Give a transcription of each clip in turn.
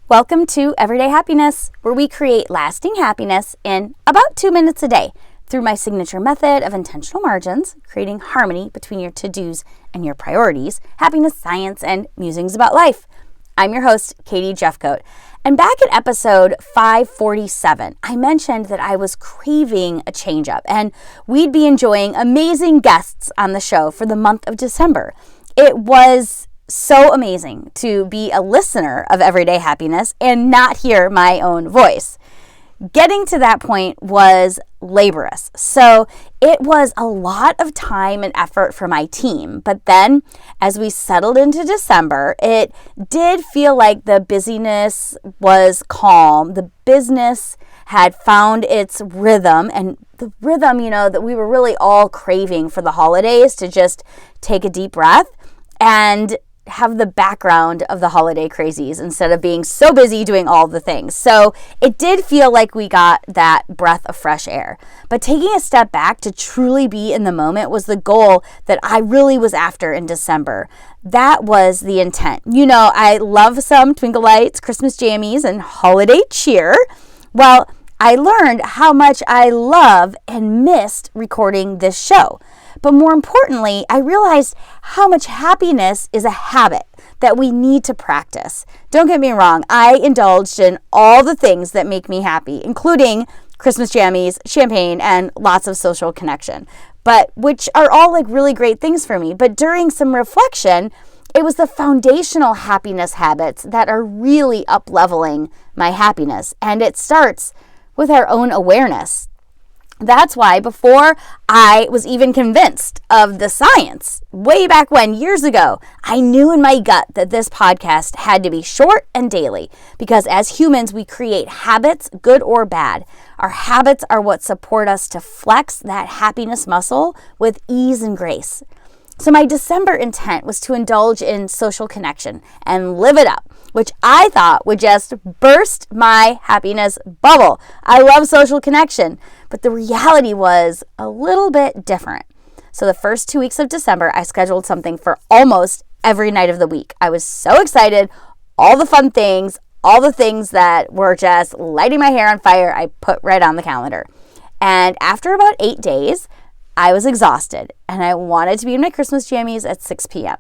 Welcome to Everyday Happiness, where we create lasting happiness in about 2 minutes a day through my signature method of intentional margins, creating harmony between your to-dos and your priorities, happiness science, and musings about life. I'm your host, Katie Jeffcoat. And back in episode 547, I mentioned that I was craving a change-up and we'd be enjoying amazing guests on the show for the month of December. It was so amazing to be a listener of Everyday Happiness and not hear my own voice. Getting to that point was laborious. So it was a lot of time and effort for my team. But then as we settled into December, it did feel like the busyness was calm. The business had found its rhythm, and the rhythm, that we were really all craving for the holidays, to just take a deep breath and have the background of the holiday crazies instead of being so busy doing all the things. So it did feel like we got that breath of fresh air. But taking a step back to truly be in the moment was the goal that I really was after in December. That was the intent. I love some twinkle lights, Christmas jammies, and holiday cheer. Well, I learned how much I love and missed recording this show. But more importantly, I realized how much happiness is a habit that we need to practice. Don't get me wrong, I indulged in all the things that make me happy, including Christmas jammies, champagne, and lots of social connection, which are all really great things for me. But during some reflection, it was the foundational happiness habits that are really up-leveling my happiness. And it starts with our own awareness. That's why before I was even convinced of the science, way back when, years ago, I knew in my gut that this podcast had to be short and daily, because as humans, we create habits, good or bad. Our habits are what support us to flex that happiness muscle with ease and grace. So my December intent was to indulge in social connection and live it up, which I thought would just burst my happiness bubble. I love social connection, but the reality was a little bit different. So the first 2 weeks of December, I scheduled something for almost every night of the week. I was so excited, all the fun things, all the things that were just lighting my hair on fire, I put right on the calendar. And after about 8 days, I was exhausted and I wanted to be in my Christmas jammies at 6 p.m.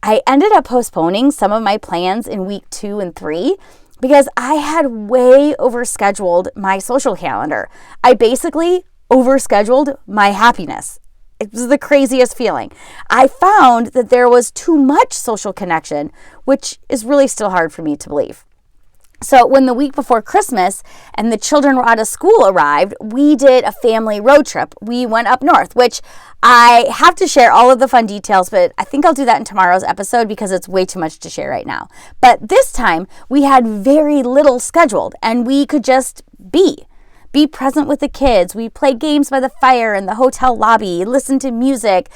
I ended up postponing some of my plans in week 2 and 3 because I had way overscheduled my social calendar. I basically overscheduled my happiness. It was the craziest feeling. I found that there was too much social connection, which is really still hard for me to believe. So when the week before Christmas and the children were out of school arrived, we did a family road trip. We went up north, which I have to share all of the fun details, but I think I'll do that in tomorrow's episode because it's way too much to share right now. But this time we had very little scheduled and we could just be present with the kids. We played games by the fire in the hotel lobby, listened to music,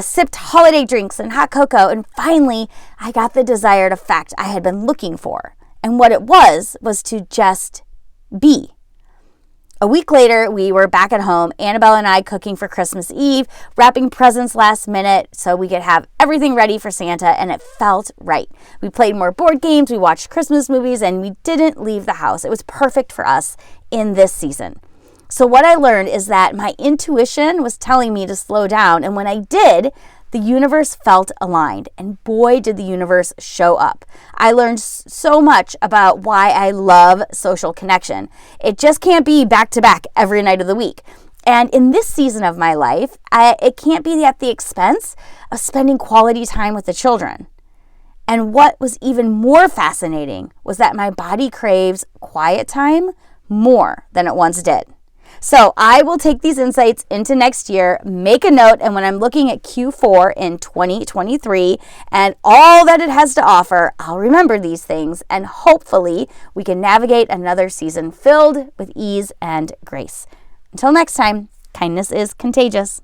sipped holiday drinks and hot cocoa, and finally I got the desired effect I had been looking for. And what it was to just be. A week later, we were back at home, Annabelle and I cooking for Christmas Eve, wrapping presents last minute so we could have everything ready for Santa, and it felt right. We played more board games, we watched Christmas movies, and we didn't leave the house. It was perfect for us in this season. So what I learned is that my intuition was telling me to slow down, and when I did, the universe felt aligned, and boy, did the universe show up. I learned so much about why I love social connection. It just can't be back to back every night of the week. And in this season of my life, it can't be at the expense of spending quality time with the children. And what was even more fascinating was that my body craves quiet time more than it once did. So I will take these insights into next year, make a note, and when I'm looking at Q4 in 2023 and all that it has to offer, I'll remember these things, and hopefully we can navigate another season filled with ease and grace. Until next time, kindness is contagious.